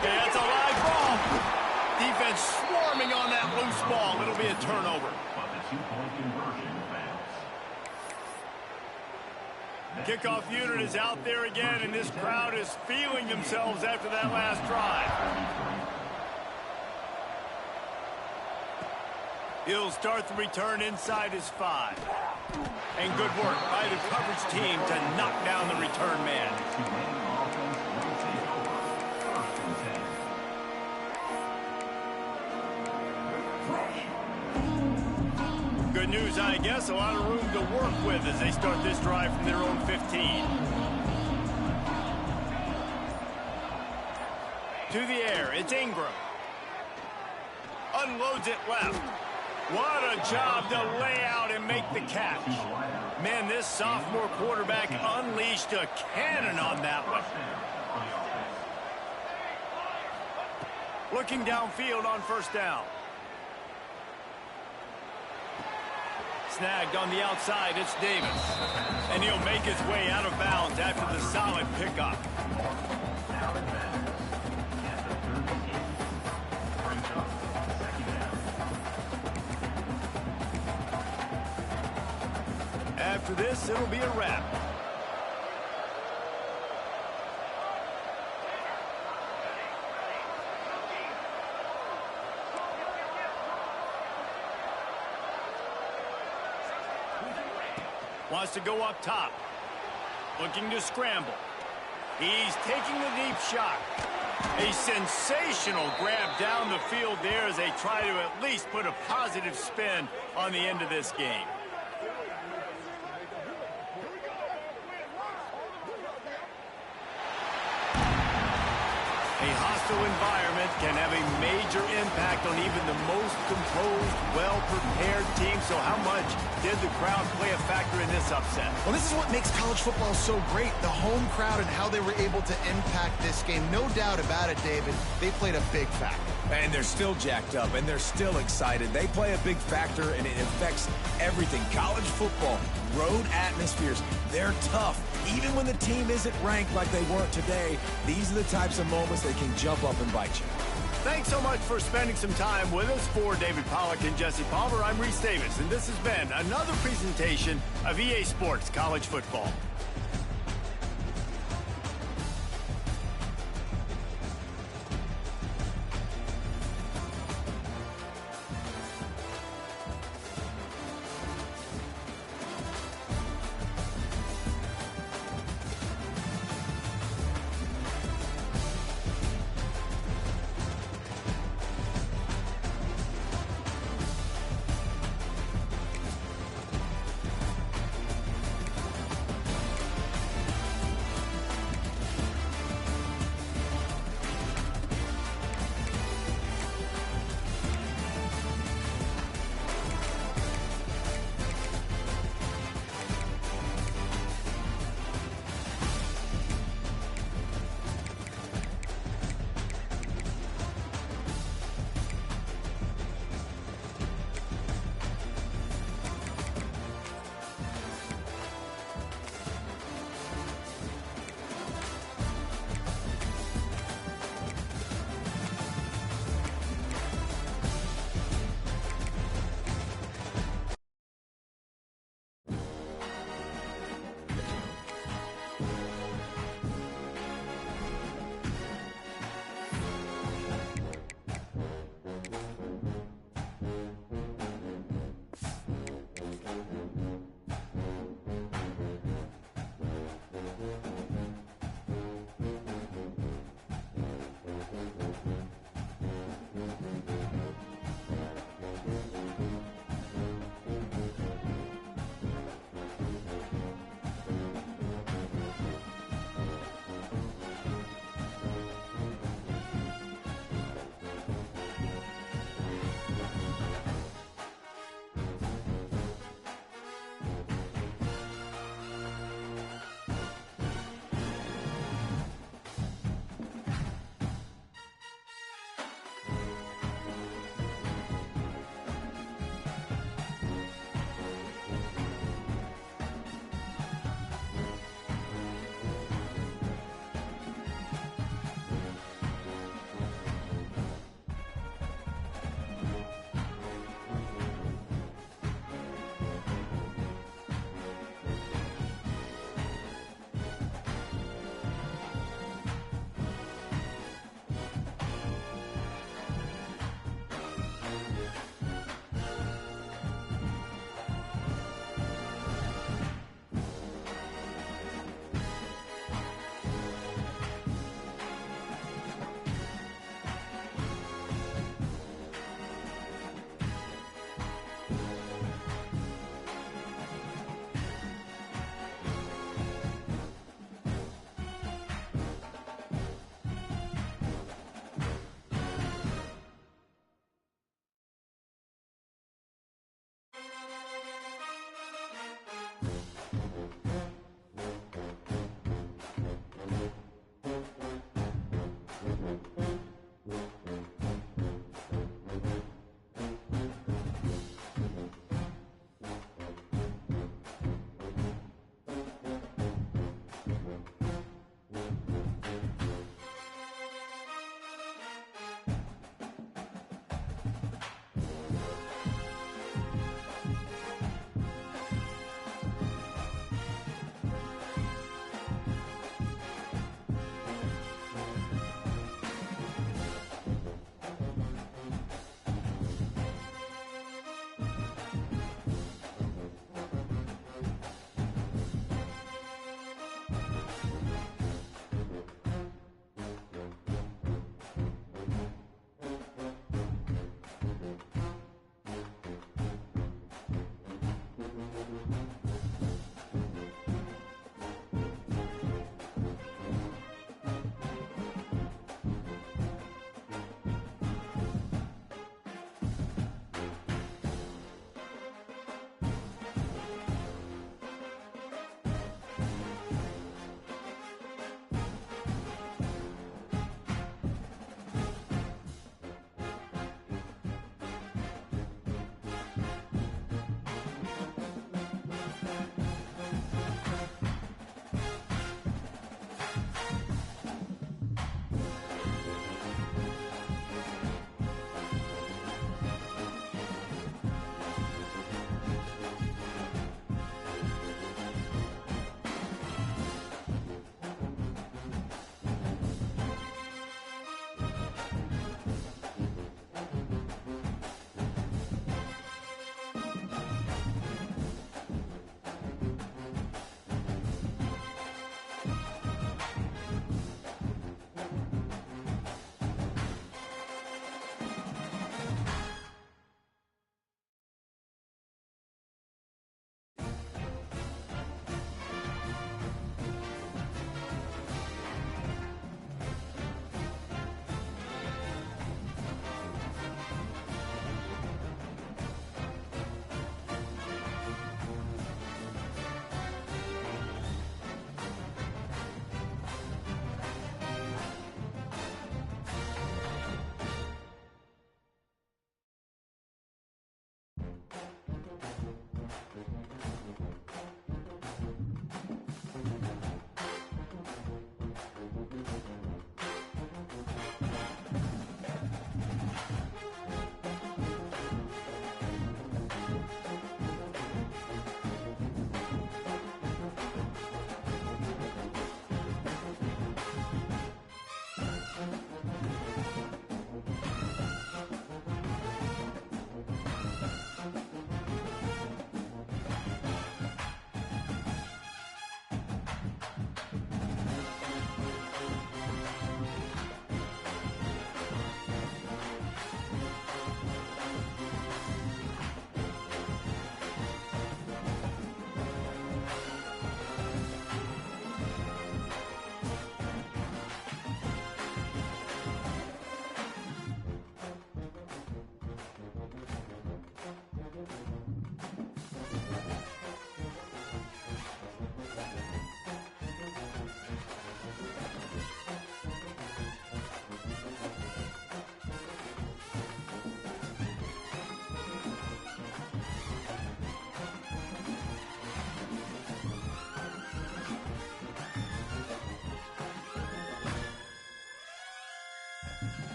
Yeah, it's a live ball. Defense swarming on that loose ball. It'll be a turnover. Kickoff unit is out there again, and this crowd is feeling themselves after that last drive. He'll start the return inside his 5. And good work by the coverage team to knock down the return man. Good news, I guess. A lot of room to work with as they start this drive from their own 15. To the air, it's Ingram. Unloads it left. What a job to lay out and make the catch. Man, this sophomore quarterback unleashed a cannon on that one. Looking downfield on first down. Snagged on the outside, it's Davis. And he'll make his way out of bounds after the solid pickup. After this, it'll be a wrap. Wants to go up top. Looking to scramble. He's taking the deep shot. A sensational grab down the field there as they try to at least put a positive spin on the end of this game. A hostile environment can have a major impact on even the most composed, well-prepared team. So how much did the crowd play a factor in this upset? Well, this is what makes college football so great, the home crowd and how they were able to impact this game. No doubt about it, David. They played a big factor. And they're still jacked up, and they're still excited. They play a big factor, and it affects everything. College football, road atmospheres, they're tough. Even when the team isn't ranked like they weren't today, these are the types of moments that can jump up and bite you. Thanks so much for spending some time with us. For David Pollack and Jesse Palmer, I'm Reese Davis, and this has been another presentation of EA Sports College Football.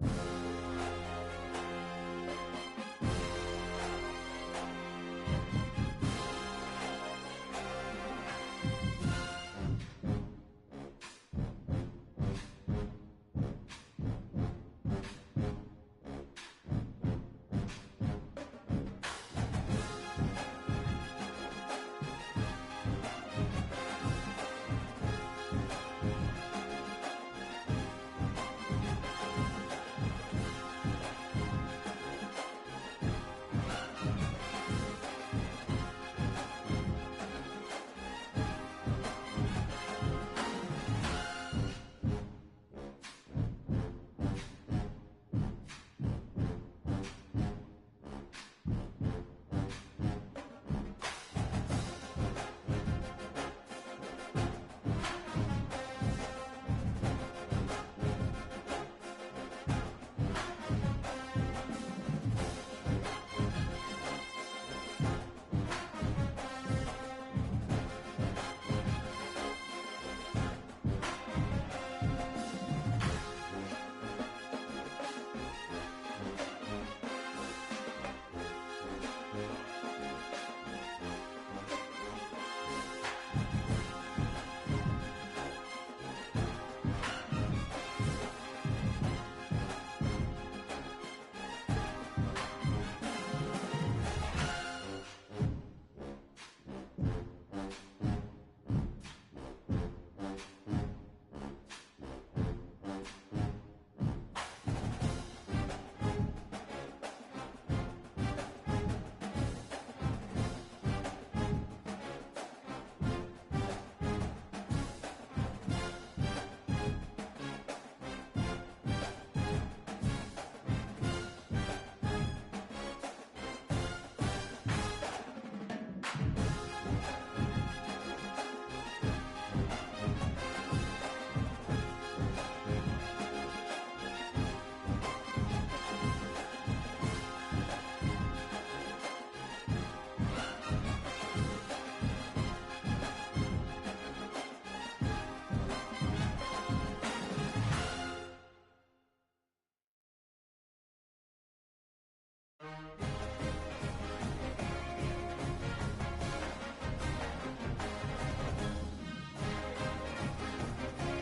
it.